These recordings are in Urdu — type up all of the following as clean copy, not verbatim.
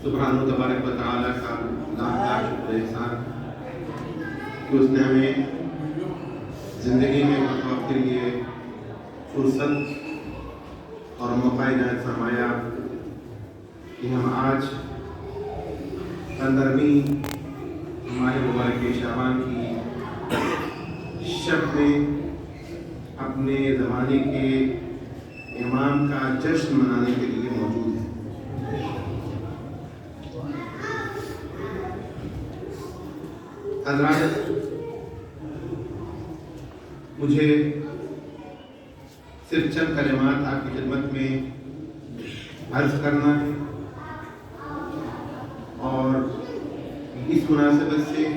سبحانہ تبارک و تعالیٰ کا لاکھ لاکھ شکر احسان کہ اس نے ہمیں زندگی میں ایک وقت کے لیے فرصت اور موقع عنایت فرمایا کہ ہم آج 15ویں ماہ مبارک شعبان کی شب میں اپنے زمانے کے امام کا جشن منانے کے لیے موجود ہیں۔ حضرات، مجھے صرف چند کلمات آپ کی خدمت میں عرض کرنا ہے، اور اس مناسبت سے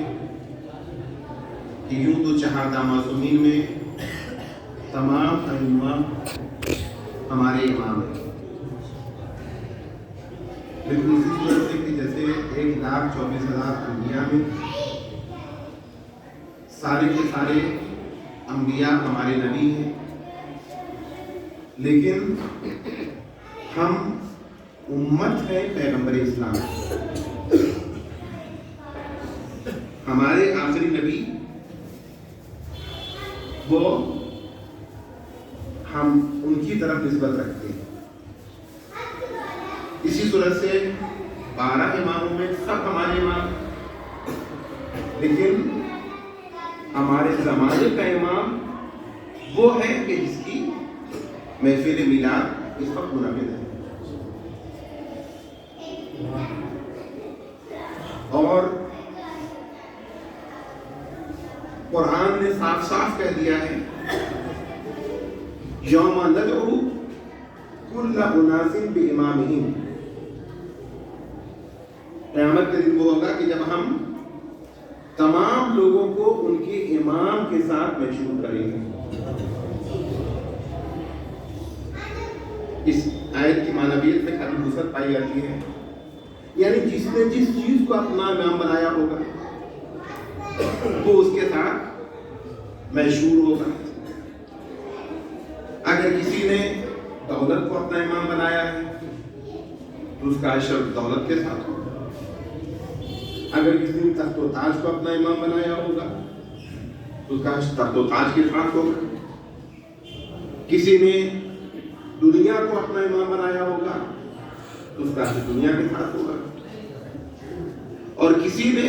کہ یوں تو چہارہ معصومین میں تمام ائمہ ہمارے امام ہیں، لیکن اسی صورت سے کہ جیسے 1,24,000 انبیاء میں سارے کے سارے انبیاء ہمارے نبی ہیں، لیکن ہم امت ہے پیغمبر اسلام۔ ہمارے آخری نبی وہ ہم ان کی طرف نسبت رکھتے ہیں۔ اسی صورت سے 12 اماموں میں سب ہمارے امام، لیکن ہمارے زمانے کا امام وہ ہے کہ جس کی محفل میلاد اس وقت منعقد ہے، اور قرآن نے صاف صاف کہہ دیا ہے یوم ندعو کل اناس بامامہم، قیامت کے دن وہ ہوگا کہ جب ہم تمام لوگوں کو ان کے امام کے ساتھ مشہور کریں گے۔ اس آیت کی معنویت میں کافی وسعت پائی جاتی ہے، یعنی جس نے جس چیز کو اپنا امام بنایا ہوگا وہ اس کے ساتھ مشہور ہوگا۔ اگر کسی نے دولت کو اپنا امام بنایا ہے تو اس کا اشر دولت کے ساتھ ہوگا، اگر کسی نے تخت و تاج کو اپنا امام بنایا ہوگا تو اس کا اشر تخت و تاج کے ساتھ ہوگا، کسی نے دنیا کو اپنا امام بنایا ہوگا تو اس کا اشر دنیا کے ساتھ ہوگا، اور کسی نے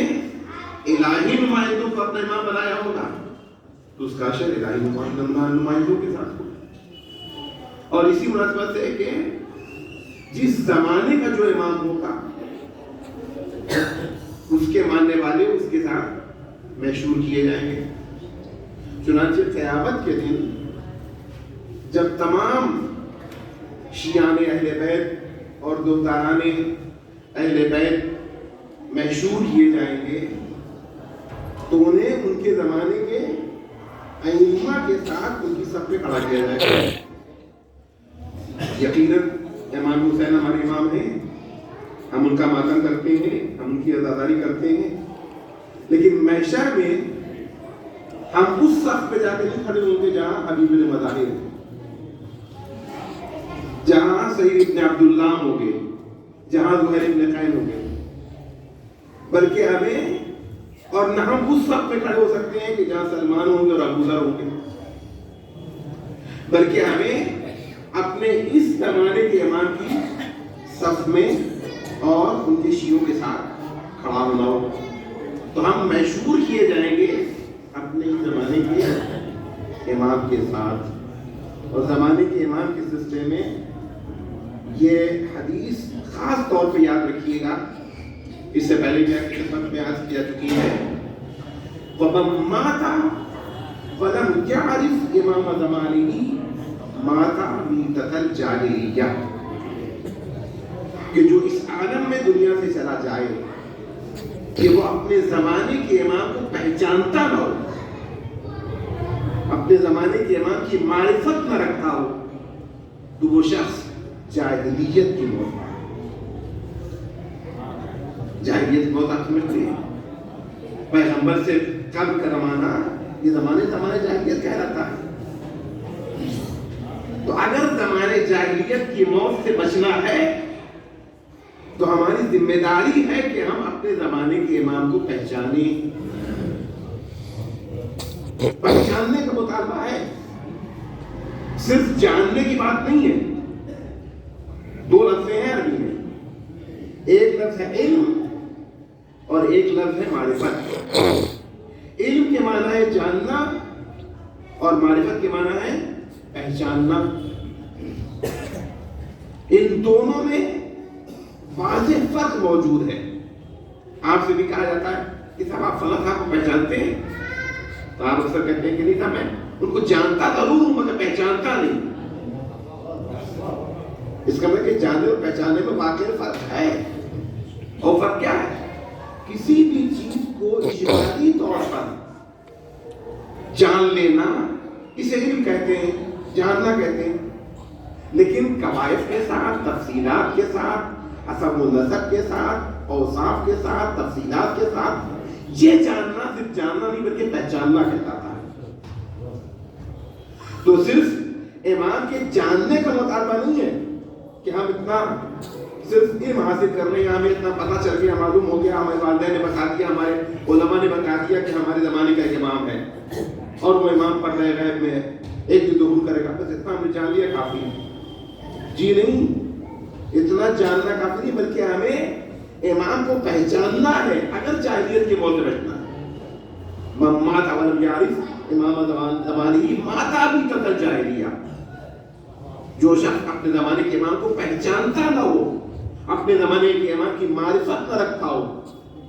الہی نمائندوں کو اپنا امام بنایا ہوگا تو اس کا اشر الہی نمائندوں کے ساتھ ہوگا۔ اور اسی مناسبت سے کہ جس زمانے کا جو امام ہوگا اس کے ماننے والے اس کے ساتھ مشہور کیے جائیں گے۔ چنانچہ قیامت کے دن جب تمام شیعان اہل بیت اور دوستداران اہل بیت مشہور کیے جائیں گے تو انہیں ان کے زمانے کے ائمہ کے ساتھ ان کی صف پہ کھڑا کیا جائے گا۔ یقیناً امام حسین ہمارے امام ہیں، ہم ان کا ماتم کرتے ہیں، ہم ان کی عزاداری کرتے ہیں، لیکن محشر میں ہم اس صف پہ جا کے نہیں کھڑے ہوں گے جہاں حبیب المظاہر ہیں، جہاں سعید ابن عبداللہ ہوں گے، جہاں زہیر ابن قین ہوں گے، بلکہ ہمیں اور نہ ہم اس صف پہ کھڑے ہو سکتے ہیں کہ جہاں سلمان ہوں گے اور ابو ذر ہوں گے، بلکہ ہمیں اپنے اس زمانے کے امام کی صف میں اور ان کے شیعوں کے ساتھ کھڑا ہونا ہوگا، تو ہم مشہور کیے جائیں گے اپنے اس زمانے کے امام کے ساتھ۔ اور زمانے کے امام کے سلسلے میں یہ حدیث خاص طور پہ یاد رکھیے گا، اس سے پہلے کیا خدمت میں عرض کیا چکی ہے، وَمَن مَاتَ وَلَمْ يَعْرِفْ إِمَامَ زَمَانِهِ مَاتَ مِيتَةَ الْجَاهِلِيَّةِ، کہ جو اس عالم میں دنیا سے چلا جائے کہ وہ اپنے زمانے کے امام کو پہچانتا نہ ہو، اپنے زمانے کے امام کی معرفت نہ رکھتا ہو، تو وہ شخص جاہلیت کی موت، جاہلیت موت آپ سمجھتے ہیں؟ پیغمبر سے قبل کا زمانہ یہ زمانے جاہلیت کہلاتا ہے۔ تو اگر زمانے جاہلیت کی موت سے بچنا ہے تو ہماری ذمہ داری ہے کہ ہم اپنے زمانے کے امام کو پہچانیں. پہچاننے کا مطالبہ ہے، صرف جاننے کی بات نہیں ہے. دو لفظ ہیں عربی میں، ایک لفظ ہے علم اور ایک لفظ ہے معرفت. علم کے معنی ہے جاننا اور معرفت کے معنی ہے پہچاننا. ان دونوں میں واضح فرق موجود ہے. آپ سے بھی کہا جاتا ہے کہ صاحب آپ فلاں صاحب کو پہچانتے ہیں، تو آپ اکثر کہتے ہیں کہ نہیں صاحب میں ان کو جانتا ضرور ہوں مگر پہچانتا نہیں. اس کا مطلب کہ جاننے اور پہچاننے میں واقعی فرق ہے. اور فرق کیا ہے؟ کسی بھی چیز کو اجتماعی طور پر جان لینا اسے علم کہتے ہیں، جاننا کہتے ہیں. لیکن قواعد کے ساتھ، تفصیلات کے ساتھ، حسب و نسب کے ساتھ، اوصاف کے ساتھ، تفصیلات کے ساتھ یہ جاننا صرف جاننا نہیں بلکہ پہچاننا کہلاتا ہے. تو صرف ایمان کے جاننے کا مطالبہ نہیں ہے کہ ہم اتنا صرف علم حاصل کر لیں، ہمیں اتنا پتہ چل گیا، معلوم ہو گیا، ہمارے والدین نے بتا دیا، ہمارے علماء نے بتا دیا کہ ہمارے زمانے کا ایک امام ہے اور وہ امام پڑھ رہے غیب میں ایک بھی ظہور کرے گا، بس اتنا ہم نے جان لیا کافی ہے. جی نہیں، اتنا جاننا کافی نہیں بلکہ ہمیں امام کو پہچاننا ہے اگر جاہلیت کے موت بچنا ہے. مات اولم یعرف امام زمانی ماتا بھی قتل جاہلیہ. جو شخص اپنے زمانے کے امام کو پہچانتا نہ ہو، اپنے زمانے کے امام کی معرفت نہ رکھتا ہو،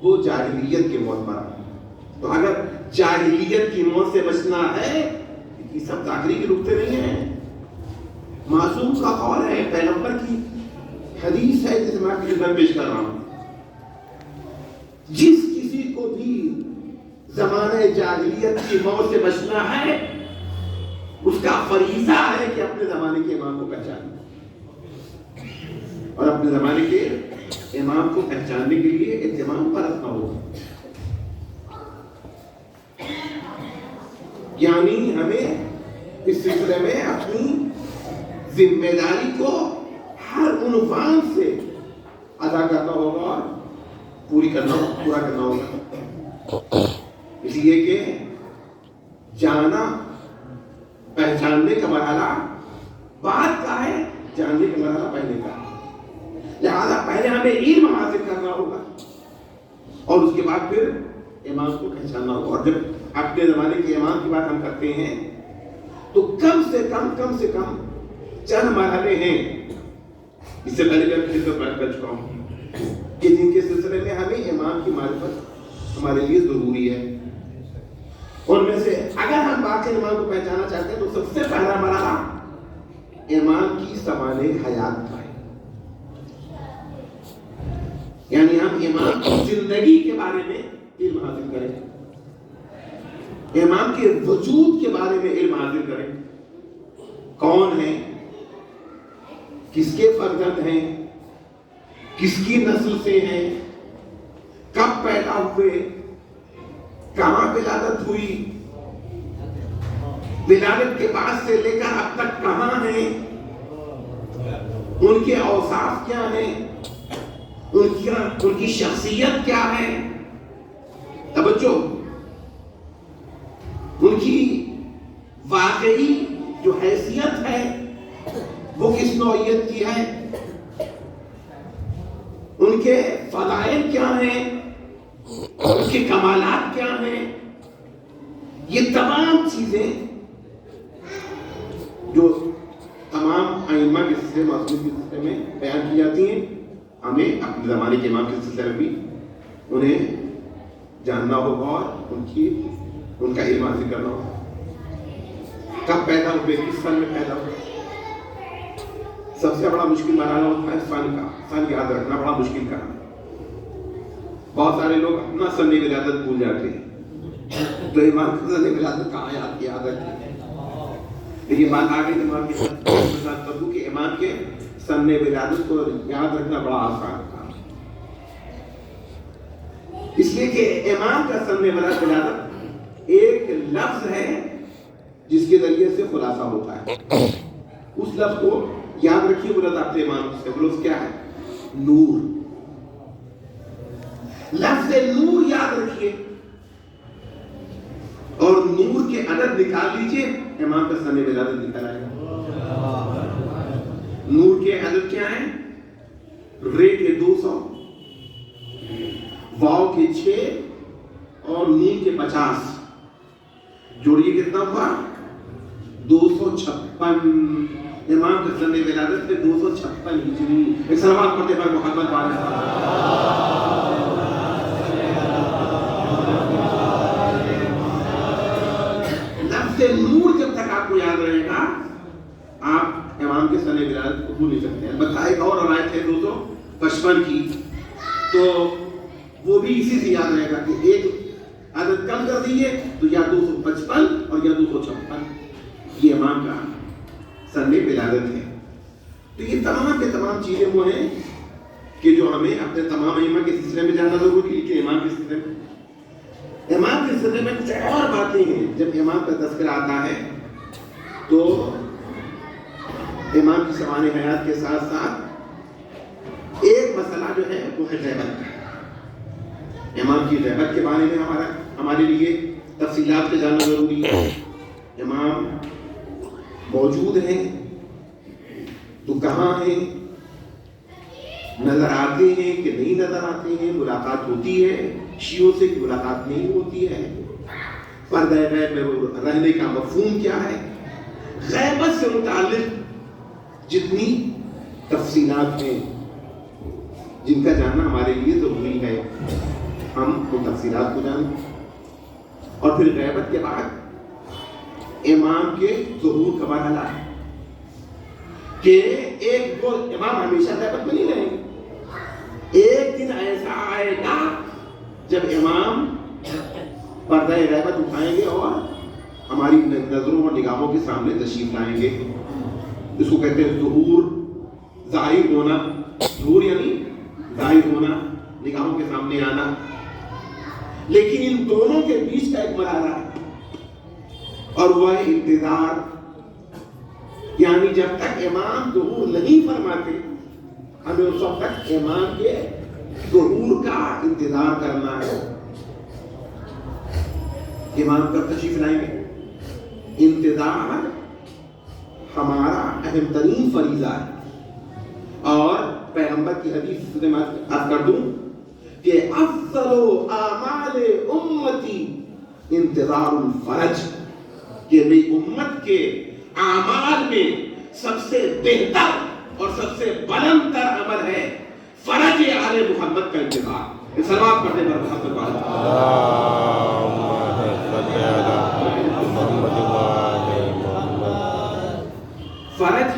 وہ جاہلیت کے موت مرا. تو اگر جاہلیت کی موت سے بچنا ہے، یہ سب داخلی کے نقطے نہیں ہیں. معصوم کا قول ہے، پیغمبر کی حدیث ہے جس میں آپ کی خدمت پیش کر رہا ہوں. جس کسی کو بھی زمانہ جاہلیت کی موت سے بچنا ہے، اس کا فریضہ ہے کہ اپنے زمانے کے امام کو پہچانے، اور اپنے زمانے کے امام کو پہچاننے کے لیے اہتمام برتنا ہوگا. یعنی ہمیں اس سلسلے میں اپنی ذمہ داری کو ہر عنوان سے ادا کرنا ہوگا اور پورا کرنا ہوگا. اس لیے کہ جانا پہچاننے کا مرحلہ بعد کا ہے، جاننے کا مرحلہ پہلے کا. لہذا پہلے ہمیں علم حاصل کرنا ہوگا اور اس کے بعد پھر امام کو پہچاننا ہوگا. اور جب اپنے زمانے کے امام کی بات ہم کرتے ہیں تو کم سے کم چند مرحلے ہیں. اس سے پہلے میں بات کر چکا ہوں کہ جن کے سلسلے میں ہمیں امام کی معرفت ہمارے لیے ضروری ہے. ان میں سے اگر ہم باقی امام کو پہچانا چاہتے ہیں تو سب سے پہلا مرحلہ امام کی سوال حیات کا ہے. یعنی ہم امام کی زندگی کے بارے میں علم حاصل کریں، امام کے وجود کے بارے میں علم حاصل کریں. کون ہیں، کس کے فرزند ہیں، کس کی نسل سے ہیں، کب پیدا ہوئے، کہاں ولادت ہوئی، ولادت کے بعد سے لے کر اب تک کہاں ہیں، ان کے اوصاف کیا ہیں، ان کی شخصیت کیا ہے. توجہ، ان کی واقعی جو حیثیت ہے وہ کس نوعیت کی ہے، ان کے فضائل کیا ہیں، ان کے کمالات کیا ہیں. یہ تمام چیزیں جو تمام ائمہ کے سلسلے معصوم کے سلسلے میں بیان کی جاتی ہیں، ہمیں اپنے زمانے کے امام کے سلسلے میں بھی انہیں جاننا ہوگا اور ان کا علم حاصل کرنا ہوگا. کب پیدا ہوئے، کس سن میں پیدا ہوئے. سب سے بڑا مشکل مرحلہ ہوتا ہے سن کا. سن یاد رکھنا بڑا مشکل کام ہے. بہت سارے لوگ اپنا سن ولادت بھول جاتے ہیں، تو امام کا سن ولادت کہاں یاد رکھتے ہیں. لیکن بات آگے دماغ کے ساتھ کر دوں کہ امام کے سن ولادت کو یاد رکھنا بڑا آسان کام ہے. اس لیے کہ امام کا سن ولادت ایک لفظ ہے جس کے ذریعے سے خلاصہ ہوتا ہے. اس لفظ کو یاد رکھیے، ولادت امام سے لفظ کیا ہے؟ نور. لفظ نور یاد رکھیے اور نور کے عدد نکال لیجئے، امام کا سن ولادت نکل آئے گا۔ نور کے عدد کیا ہیں؟ رے کے 200، واو کے 6 اور نون کے 50، جوڑیے کتنا ہوا؟ 256۔ امام کا سن ولادت پہ 256 ہجری۔ ایک صلوات پڑھتے پر محمد لفظ نور جب تک آپ کو یاد رہے گا آپ امام کے سن ولادت کو بھول نہیں سکتے ہیں۔ بتائے ایک اور روایت ہے 255 کی، تو وہ بھی اسی سے یاد رہے گا کہ ایک عدد کم کر دیئے تو یا 255 اور یا 256، یہ امام کا سن ولادت ہے۔ تو یہ تمام کے تمام چیزیں وہ ہیں کہ جو ہمیں اپنے تمام ائمہ کے سلسلے میں جاننا ضروری ہے کہ امام کے سلسلے میں، امام کے سلسلے میں کچھ اور باتیں ہیں۔ جب امام کا تذکرہ آتا ہے تو امام کی سوانح حیات کے ساتھ ساتھ ایک مسئلہ جو ہے وہ ہے غیبت کا۔ امام کی غیبت کے بارے میں ہمارے لیے تفصیلات کے جاننا ضروری ہے۔ امام موجود ہیں تو کہاں ہیں، نظر آتے ہیں کہ نہیں نظر آتے ہیں، ملاقات ہوتی ہے شیعوں سے کہ ملاقات نہیں ہوتی ہے، پردہ غیب میں رہنے کا مفہوم کیا ہے، غیبت سے متعلق جتنی تفصیلات ہیں جن کا جاننا ہمارے لیے ضروری ہے، ہم وہ تفصیلات کو جانیں۔ اور پھر غیبت کے بعد امام کے ظہور کا مرحلہ ہے کہ ایک وہ امام ہمیشہ غیبت میں نہیں رہیں گے، ایک دن ایسا آئے گا جب امام پردہ غیبت اٹھائیں گے اور ہماری نظروں اور نگاہوں کے سامنے تشریف لائیں گے۔ اس کو کہتے ہیں ظہور، ظاہر ہونا، ظہور یعنی ظاہر ہونا، نگاہوں کے سامنے آنا۔ لیکن ان دونوں کے بیچ کا ایک مرحلہ ہے اور وہ ہے انتظار، یعنی جب تک امام ظہور نہیں فرماتے ہمیں اس وقت تک امام کے ظہور کا انتظار کرنا ہے۔ امام کب تشریف لائیں گے؟ انتظار ہمارا اہم ترین فریضہ ہے، اور پیغمبر کی حدیث سے میں عرض کر دوں کہ افضل اعمال امتی انتظار الفرج، کہ میری امت کے اعمال میں سب سے بہتر اور سب سے بلند تر عمل ہے فرج آل محمد کا انتظار۔ صلوات پڑھنے پر محمد فرج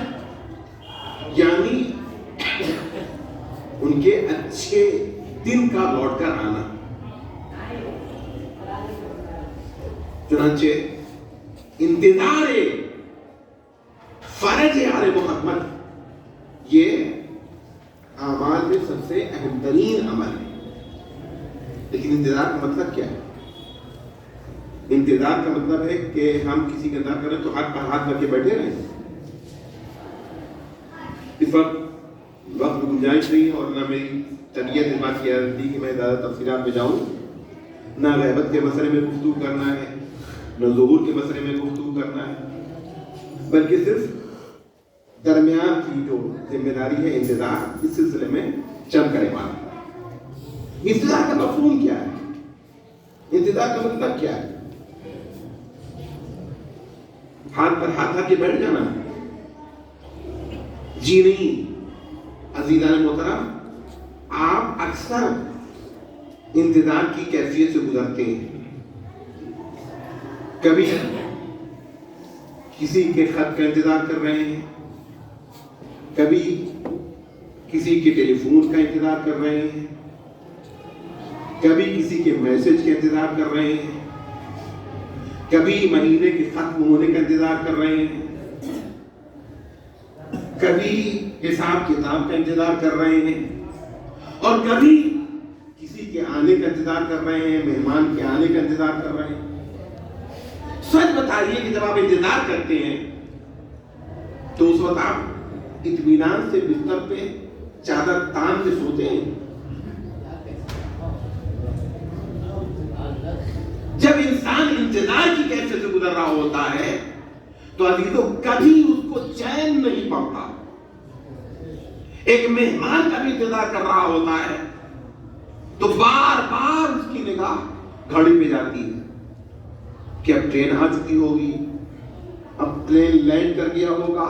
یعنی ان کے اچھے دن کا لوٹ کر آنا۔ چنانچہ انتظار فرج آل محمد یہ اعمال میں سب سے اہم ترین عمل ہے۔ لیکن انتظار کا مطلب کیا ہے؟ انتظار کا مطلب ہے کہ ہم کسی کا انتظار کریں تو ہاتھ پر ہاتھ رکھ کے بیٹھے رہیں۔ اس وقت گنجائش نہیں اور نہ میری طبیعت اس بات کی اجازت دی کہ میں زیادہ تفصیلات میں جاؤں، نہ غیبت کے مسئلے میں گفتگو کرنا ہے، نہ ظہور کے مسئلے میں گفتگو کرنا ہے، بلکہ صرف درمیان کی جو ذمہ داری ہے انتظار، اس سلسلے میں چند کلمات۔ انتظار کا مفہوم کیا ہے؟ انتظار کا مطلب کیا ہے؟ ہاتھ پر ہاتھ رکھ کے بیٹھ جانا؟ جی نہیں عزیزان محترم، آپ اکثر انتظار کی کیفیت سے گزرتے ہیں۔ کبھی کسی کے خط کا انتظار کر رہے ہیں، کبھی کسی کے ٹیلی فون کا انتظار کر رہے ہیں، کبھی کسی کے میسج کا انتظار کر رہے ہیں، کبھی مہینے کے ختم ہونے کا انتظار کر رہے ہیں، کبھی حساب کتاب کا انتظار کر رہے ہیں، اور کبھی کسی کے آنے کا انتظار کر رہے ہیں، مہمان کے آنے کا انتظار کر رہے ہیں۔ سچ بتائیے کہ جب آپ انتظار کرتے ہیں تو اس وقت آپ اطمینان سے بستر پہ چادر تان کے سوتے ہیں؟ کیفیت سے گزر رہا ہوتا ہے تو عزیزوں کبھی اس کو چین نہیں پڑتا. ایک مہمان کا بھی انتظار کر رہا ہوتا ہے تو بار بار اس کی نگاہ گھڑی پہ جاتی ہے کہ اب ٹرین آ چکی ہوگی, اب ٹرین لینڈ کر گیا ہوگا,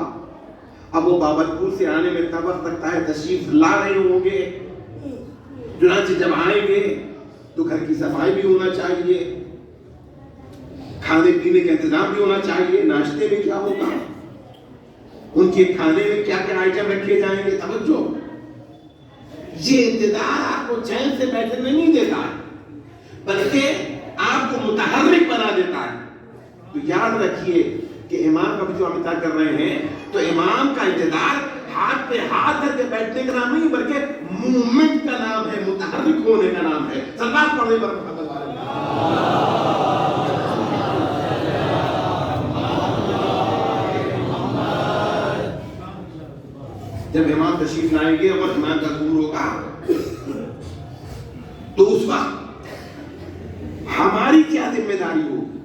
اب وہ بابتپور سے آنے میں اتنا وقت لگتا ہے, تشریف لا رہے ہوں گے, چنانچہ جب آئیں گے تو گھر کی صفائی بھی ہونا چاہیے, کھانے پینے کا انتظام بھی ہونا چاہیے, ناشتے میں کیا ہوگا, ان کے کھانے میں کیا کیا آئٹم رکھے جائیں گے. توجہ, یہ انتظار آپ کو چین سے بیٹھنے نہیں دیتا ہے بلکہ آپ کو متحرک بنا دیتا ہے. تو یاد رکھیے کہ امام کا بھی جو ہم انتظار کر رہے ہیں تو امام کا انتظار ہاتھ پہ ہاتھ کر کے بیٹھنے کا نام نہیں بلکہ موومنٹ کا نام ہے, متحرک ہونے کا نام ہے. صلوات پڑھنے پر جب امام تشریف لائیں گے اور امام کا ظہور ہوگا تو اس وقت ہماری کیا ذمہ داری ہوگی.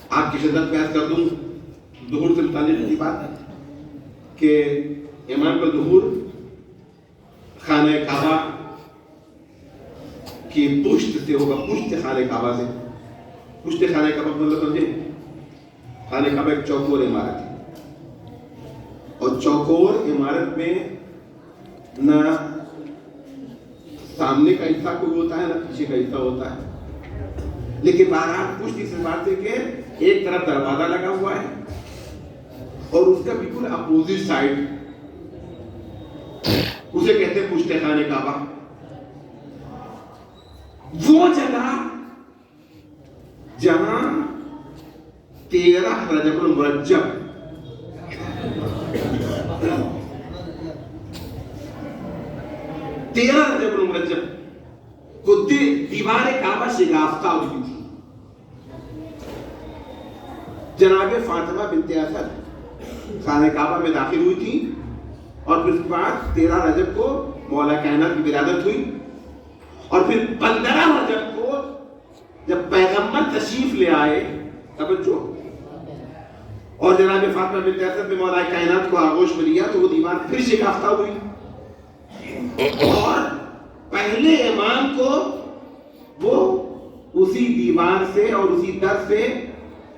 آپ کی خدمت میں عرض کر دوں ظہور سے متعلق کی بات کہ امام کا ظہور خانہ کعبہ کی پشت سے ہوگا, پشت خانہ کعبہ سے. پشت خانہ کعبہ مطلب سمجھے, خانہ کعبہ ایک چوکور عمارت ہے اور چوکور عمارت میں نہ سامنے کا حصہ کوئی ہوتا ہے نہ پیچھے کا حصہ ہوتا ہے, لیکن بہرحال پشت اس بات سے کہ ایک طرف دروازہ لگا ہوا ہے اور اس کا بالکل اپوزٹ سائڈ, اسے کہتے ہیں پشت خانہ کعبہ. وہ جگہ جہاں 13 رجب المرجب کو دیوار کعبہ شگافتہ ہوئی تھی. جناب فاطمہ بنت اسد خانہ کعبہ میں داخل ہوئی تھی اور پھر اس کے بعد 13 رجب کو مولا کائنات کی ولادت ہوئی اور پھر 15 رجب کو جب پیغمبر تشریف لے آئے توجہ اور جناب فاطمہ بنت اسد نے مولا کائنات کو آغوش میں لیا تو وہ دیوار پھر شکافتہ ہوئی اور پہلے امام کو وہ اسی دیوار سے اور اسی در سے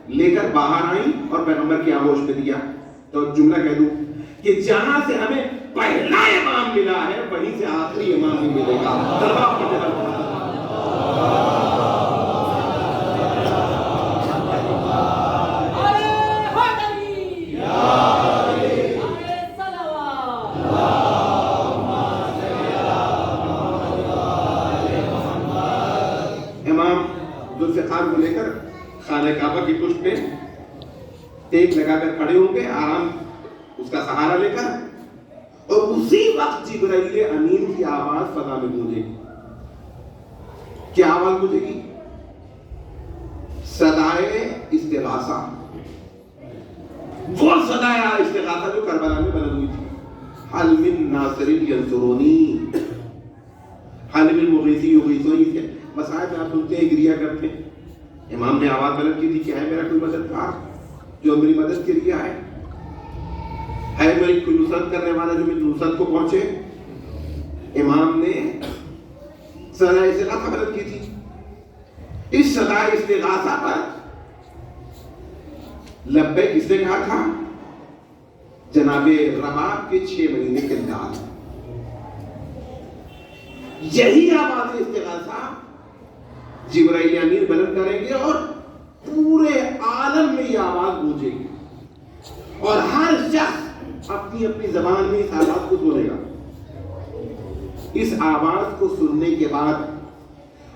لے کر باہر آئیں اور پیغمبر کی آغوش میں دیا. تو جملہ کہہ دوں کہ جہاں سے ہمیں پہلا امام ملا ہے وہیں سے آخری امام بھی ملے گا. ذوالفقار کو لے کر خانہ کعبہ کی پشت پہ ٹیک لگا کر کھڑے ہوں گے, آرام اس کا سہارا لے کر, اور اسی وقت جبرائیل امین کی آواز فضا میں گونجے گی. کیا آواز گونجے گی؟ صدائے استغاثہ, وہ صدائے استغاثہ جو کربلا میں بلند ہوئی تھی. حل من ناصر ینصرونی, حل من مغیثی یغیثنی. مسائل میں آپ سنتے ہیں گریا کرتے ہیں, امام نے آواز بلند کی تھی کہ ہے میرا کوئی مددگار جو میری مدد کے لیے آئے, ہے میری کوئی نصرت کرنے والا جو میری نصرت کو پہنچے. امام نے صدائے استغاثہ بلند کی تھی. اس صدائے استغاثہ پر لبیک کس نے کہا تھا؟ جناب رباب کے 6 مہینے کے لال. یہی آواز استغاثہ جبرائیل امین بلند کریں گے اور پورے عالم میں یہ آواز گونجے گی اور ہر شخص اپنی اپنی زبان میں اس آواز کو سنے گا. اس آواز کو سننے کے بعد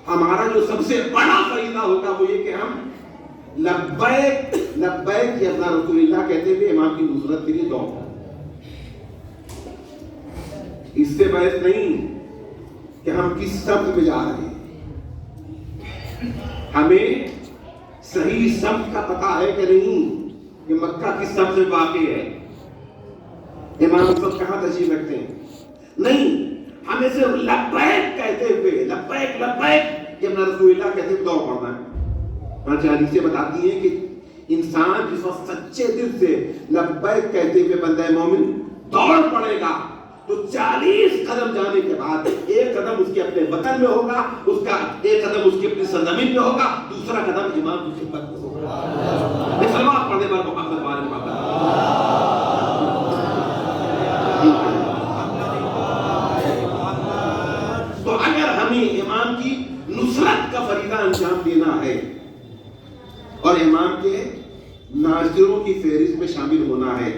ہمارا جو سب سے بڑا فریضہ ہوگا وہ یہ کہ ہم لبیک لبیک یا رسول اللہ کہتے ہوئے امام کی نصرت کے لیے دعا. اس سے بحث نہیں کہ ہم کس سمت میں جا رہے ہیں, ہمیں صحیح سمت کا پتہ ہے کہ نہیں کہ مکہ کس سمت میں واقع ہے, امام اس وقت کہاں تشریف رکھتے ہیں. نہیں, ہمیں صرف لبیک کہتے ہوئے لبیک لبیک کہ اپنا رسول اللہ کیسے دوڑ پڑنا ہے. حدیثیں بتاتی ہیں کہ انسان جس وقت سچے دل سے لبیک کہتے ہوئے بندہ مومن دوڑ پڑے گا تو 40 قدم جانے کے بعد ایک قدم اس کے اپنے وطن میں ہوگا, اس کا ایک قدم اس کی اپنی سرزمین میں ہوگا, دوسرا قدم امام کی خدمت میں ہوگا. سلوات پڑھنے پر محمد والے محمد. تو اگر ہمیں امام کی نصرت کا فریضہ انجام دینا ہے اور امام کے ناصروں کی فہرست میں شامل ہونا ہے,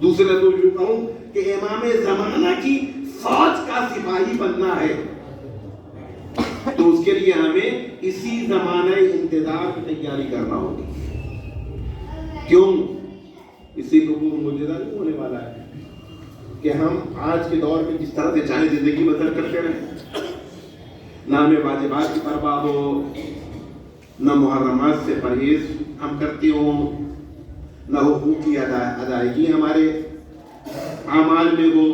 دوسرے تو یوں کہوں کہ امام زمانہ کی فوج کا سپاہی بننا ہے, تو اس کے لیے ہمیں اسی زمانہ انتظار کی تیاری کرنا ہوگی. کیوں؟ اسی کو وہ معجزہ نہیں ہونے والا ہے کہ ہم آج کے دور میں جس طرح سے چاہے زندگی بسر کرتے رہیں, نہ ہمیں واجبات کی پرواہ ہو, نہ محرمات سے پرہیز ہم کرتے ہوں, نہ حقوق کی ادائیگی ہمارے اعمال میں ہو,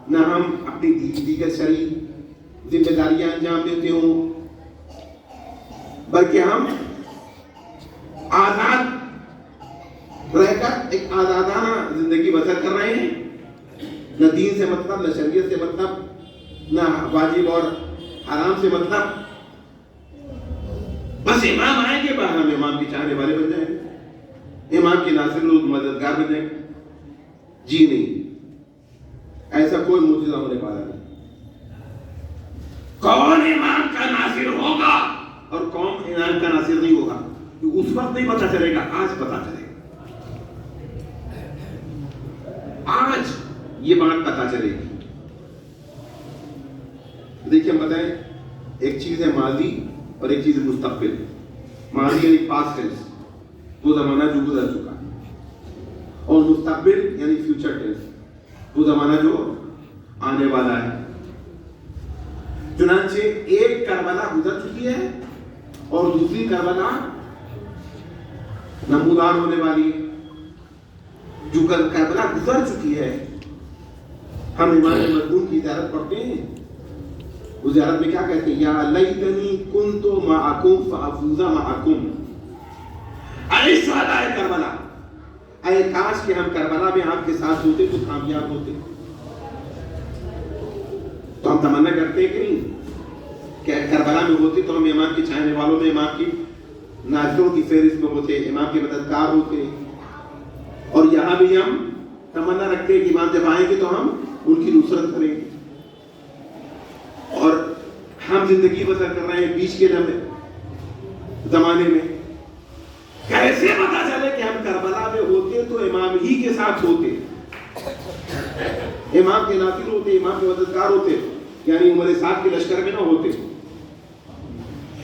نہ ہم اپنی دیگر شرعی ذمہ داریاں انجام دیتے ہوں, بلکہ ہم آزاد رہ کر ایک آزادانہ زندگی بسر کر رہے ہیں. نہ دین سے مطلب, نہ شریعت سے مطلب, نہ واجب اور حرام سے مطلب. بس امام آئیں گے بعد ہم امام کی چاہنے والے بن جائیں گے, امام کے ناصر و مددگار بن جائیں گے. جی نہیں, ایسا کوئی معجزہ ہونے والا نہیں. کون امام کا ناصر ہوگا اور کون امام کا ناصر نہیں ہوگا اس وقت نہیں پتا چلے گا, آج پتا چلے گا. آج یہ بات پتا چلے گی. دیکھیں ہم بتائیں, ایک چیز ہے ماضی اور ایک چیز ہے مستقبل. ماضی یعنی پاسٹ ٹینس, وہ زمانہ جو گزر چکا, اور مستقبل یعنی فیوچر ٹینس, وہ زمانہ جو آنے والا ہے. چنانچہ ایک کربلا گزر چکی ہے اور دوسری کربلا نمودار ہونے والی ہے. جو کربلا گزر چکی ہے, ہم امام مظلوم کی زیارت پڑھتے ہیں, اس زیارت میں کیا کہتے ہیں؟ یا لیتنی کنت معکم فافوز معکم. اے شہدائے کربلا, اے کاش کہ ہم کربلا میں آپ کے ساتھ ہوتے تو کامیاب ہوتے. تو ہم تمنا کرتے ہیں کہ نہیں کہ کربلا میں ہوتے تو ہم امام کی چاہنے والوں میں, امام کی ناصروں کی فہرست میں ہوتے, امام کے مددگار ہوتے. اور یہاں بھی ہم تمنا رکھتے ہیں کہ امام جب آئیں گے تو ہم ان کی نصرت کریں گے. اور ہم زندگی بسر کر رہے ہیں بیچ کے زمانے میں. کیسے پتا چلے کہ ہم کربلا میں ہوتے تو امام ہی کے ساتھ ہوتے, امام کے ناصر ہوتے, امام کے مددگار ہوتے, یعنی عمر سعد کے لشکر میں نہ ہوتے,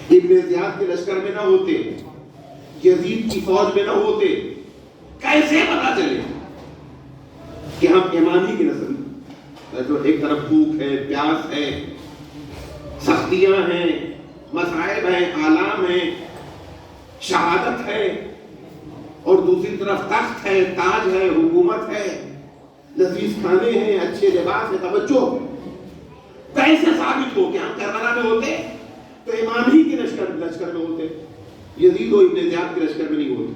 ابن زیاد کے لشکر میں نہ ہوتے, یزید کی فوج میں نہ ہوتے. کیسے پتا چلے کہ ہم امام ہی کی نسل میں؟ جو ایک طرف بھوک ہے, پیاس ہے, سختیاں ہیں, مصائب ہیں, آلام ہیں, شہادت ہے, اور دوسری طرف تخت ہے, تاج ہے, حکومت ہے, لذیذ کھانے ہیں, اچھے لباس ہے, توجہ. کیسے ثابت ہو کہ ہم کربلا میں ہوتے تو امام ہی کے لشکر میں ہوتے, یزید و ابن زیاد کے لشکر میں نہیں ہوتے.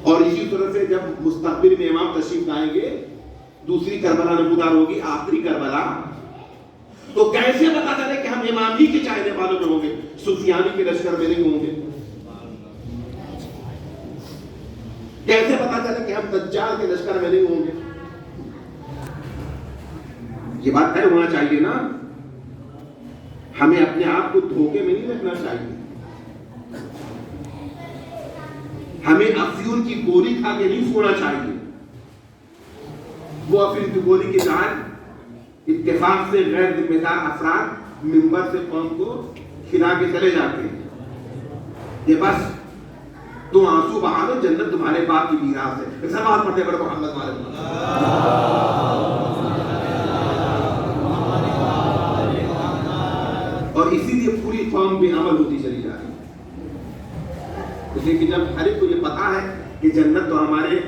اور اسی طرح سے جب مستقبل میں امام تشریف لائیں گے, دوسری کربلا نمودار ہوگی, آخری کربلا. تو کیسے پتا چلے کہ ہم امام ہی کے چاہنے والوں میں ہوں گے, سفیانی کے لشکر میں نہیں ہوں گے؟ کیسے پتا چلے کہ ہم دجال کے لشکر میں نہیں ہوں گے؟ یہ بات طے ہونا چاہیے نا. ہمیں اپنے آپ کو دھوکے میں نہیں رکھنا چاہیے. ہمیں افیون کی گولی کھا کے نہیں سونا چاہیے. وہ افیون کی گولی کے ساتھ اتفاق سے غیر ذمہ دار افراد ممبر سے قوم کو کھلا کے چلے جاتے ہیں. یہ بس تم آنسو بہا دو, جنت تمہارے باپ کی میراث ہے. سوال پڑھتے بڑے محمد والے. اور اسی لیے پوری قوم بے عمل ہوتی چلی جا رہی ہے. اس لیے کہ جب ہر ایک کو یہ پتا ہے کہ جنت تو ہمارے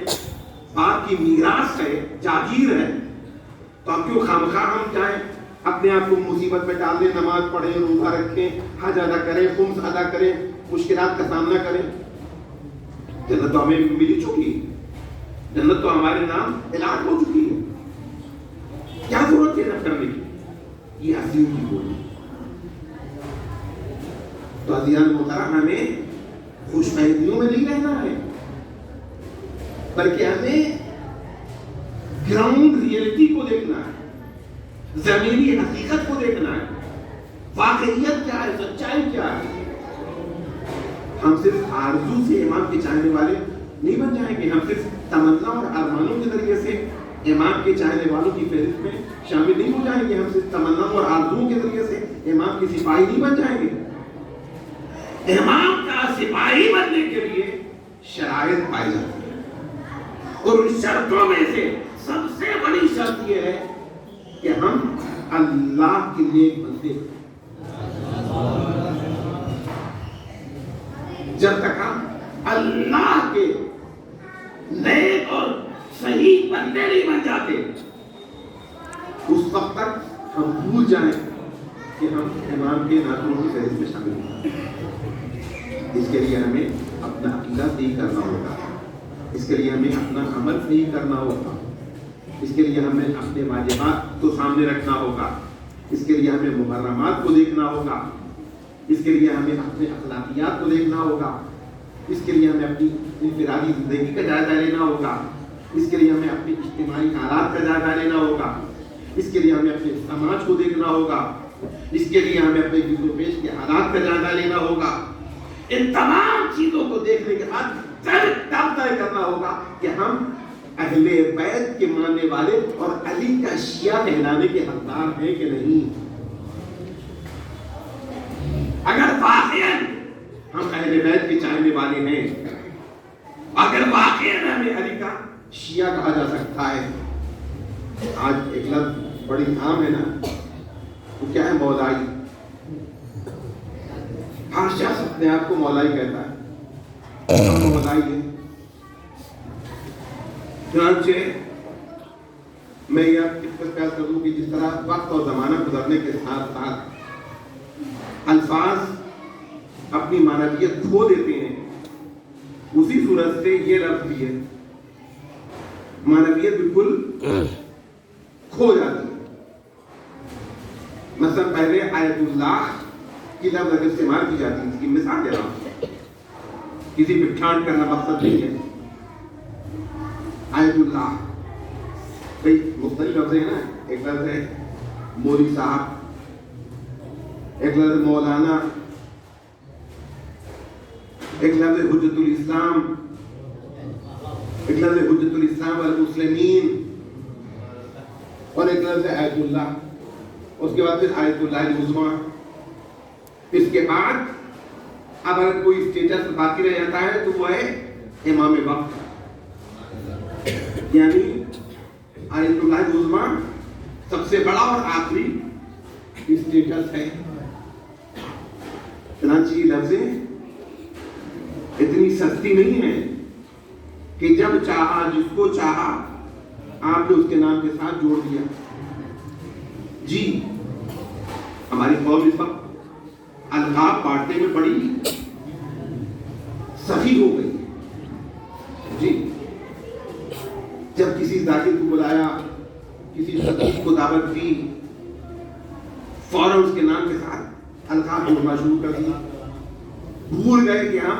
باپ کی میراث ہے, جاگیر ہے, تو ہم کیوں خامخواہ ہم جائیں اپنے آپ کو مصیبت میں ڈال دیں، نماز پڑھیں، روزہ رکھیں، حج ادا کریں، خمس ادا کریں، مشکلات کا سامنا کریں، جنت تو ہمیں مل چکی ہے، جنت تو ہمارے نام اعلان ہو چکی ہے، کیا ضرورت ہے نفرت کرنے کی؟ یہ عظیم کی بولی۔ تو عزیزان محترم، ہمیں خوش فہمیوں میں نہیں رہنا ہے، بلکہ ہمیں گراؤنڈ ریئلٹی کو دیکھنا ہے، زمینی حقیقت کو دیکھنا ہے، واقعیت کیا ہے، سچائی کیا ہے۔ ہم صرف آرزو سے امام کے چاہنے والے نہیں بن جائیں گے، ہم صرف تمنا اور ارمانوں کے ذریعے سے امام کے چاہنے والوں کی فہرست میں شامل نہیں ہو جائیں گے، ہم صرف تمنا اور آرزوؤں کے ذریعے سے امام کے سپاہی نہیں بن جائیں گے۔ امام کا سپاہی بننے کے لیے شرائط پائی جاتی ہے، اور ان شرطوں میں سے سب سے بڑی شرط یہ ہے کہ ہم اللہ کے نیک بندے، جب تک ہم اللہ کے نیک اور صحیح بندے نہیں بن جاتے، اس وقت تک ہم بھول جائیں کہ ہم امام کے ناظروں کی فہرست میں شامل ہیں۔ اس کے لیے ہمیں اپنا عقیدہ صحیح کرنا ہوگا، اس کے لیے ہمیں اپنا عمل صحیح کرنا ہوگا، اس کے لیے ہمیں اپنے واجبات کو سامنے رکھنا ہوگا، اس کے لیے ہمیں محرمات کو دیکھنا ہوگا، اس کے لیے ہمیں اپنے اخلاقیات کو دیکھنا ہوگا، اس کے لیے ہمیں اپنی انفرادی زندگی کا جائزہ لینا ہوگا، اس کے لیے ہمیں اپنی اجتماعی حالات کا جائزہ لینا ہوگا، اس کے لیے ہمیں اپنے سماج کو دیکھنا ہوگا، اس کے لیے ہمیں اپنے گرد و پیش کے حالات کا جائزہ لینا ہوگا۔ ان تمام چیزوں کو دیکھنے کے بعد تب طے کرنا ہوگا کہ ہم اہل بیت کے ماننے والے اور علی کا شیعہ کہلانے کے حقدار ہیں کہ نہیں۔ اگر واقعاً ہم اہل بیت کے چاہنے والے ہیں، اگر واقعاً ہمیں علی کا شیعہ کہا جا سکتا ہے، آج ایک لفظ بڑی عام ہے نا، وہ کیا ہے؟ مولائی۔ ہر شخص اپنے آپ کو مولائی کہتا ہے، مولائی ہے۔ چنانچہ میں یہ اس پر پیش کر دوں کہ جس طرح وقت اور زمانہ گزرنے کے ساتھ ساتھ الفاظ اپنی معنویت کھو دیتے ہیں، اسی صورت سے یہ لفظ بھی ہے، معنویت بالکل کھو جاتی ہے۔ مثلا پہلے آیت اللہ کی لفظ اگر استعمال کی جاتی ہے، اس کی مثال دے رہا ہوں، کسی پہ ٹھانڈ کرنا مقصد نہیں ہے۔ آیت اللہ کئی مختلف لفظ ہیں نا، ایک لفظ ہے مولوی صاحب، ایک لفظ مولانا، ایک لفظ حجت الاسلام، ایک لفظ حجت الاسلام والمسلمین، اور ایک لفظ ہے آیت اللہ، اس کے بعد پھر آیت اللہ العظمیٰ۔ اس کے بعد اب اگر کوئی اسٹیٹس باقی رہ جاتا ہے تو وہ ہے امام وقت، یعنی آیت اللہ العظمیٰ سب سے بڑا اور آخری اسٹیٹس ہے۔ چنانچہ یہ لفظیں اتنی سستی نہیں ہیں کہ جب چاہا جس کو چاہا آپ نے اس کے نام کے ساتھ جوڑ دیا۔ جی ہماری قوم اس وقت القاب بانٹنے میں بڑی سخی ہو گئی۔ جی جب کسی ذاکر کو بلایا، کسی خطیب کو دعوت دی، فوراً اس کے نام کے ساتھ القاب جوڑنا شروع کر دیا، بھول گئے کہ ہم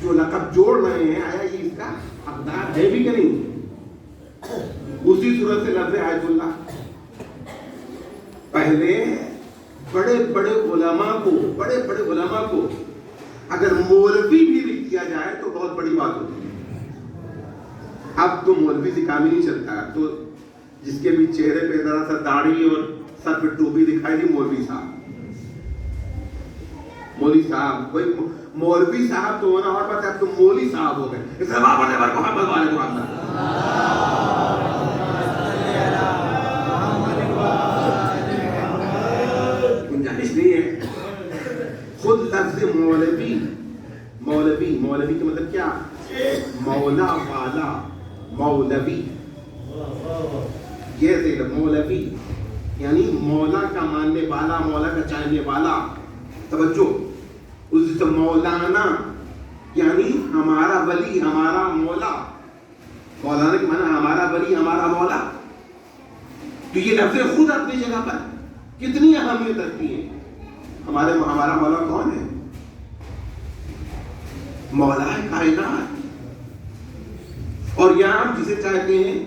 جو لقب جوڑ رہے ہیں آیا یہ اس کا حقدار ہے بھی کہ نہیں۔ اسی صورت سے لفظ آیت اللہ، پہلے بڑے بڑے علماء کو اگر مولوی بھی لکھ دیا جائے تو بہت بڑی بات ہوتی ہے۔ اب تو مولوی سے کام ہی نہیں چلتا ہے، تو جس کے بھی چہرے پہ ذرا سا داڑھی اور سر پہ ٹوپی دکھائی دی، مولوی صاحب کوئی مولوی صاحب تو ہونا اور بات ہے، اب تو مولوی صاحب ہو گئے۔ اس سے بابا نے برکو حمد والے کو آتا گنجائش نہیں ہے۔ خود لفظ مولوی کا مطلب کیا؟ مولا والا، مولوی، یہ مولوی یعنی مولا کا ماننے والا، مولا کا چاہنے والا. توجہ، اس مولانا یعنی ہمارا ولی، ہمارا مولا. مولانا کے معنی ہمارا ولی، ہمارا مولا. تو یہ لفظ خود اپنی جگہ پر کتنی اہمیت رکھتی ہیں. ہمارا مولا کون ہے؟ مولا ہے کائنات. اور یہاں ہم جسے چاہتے ہیں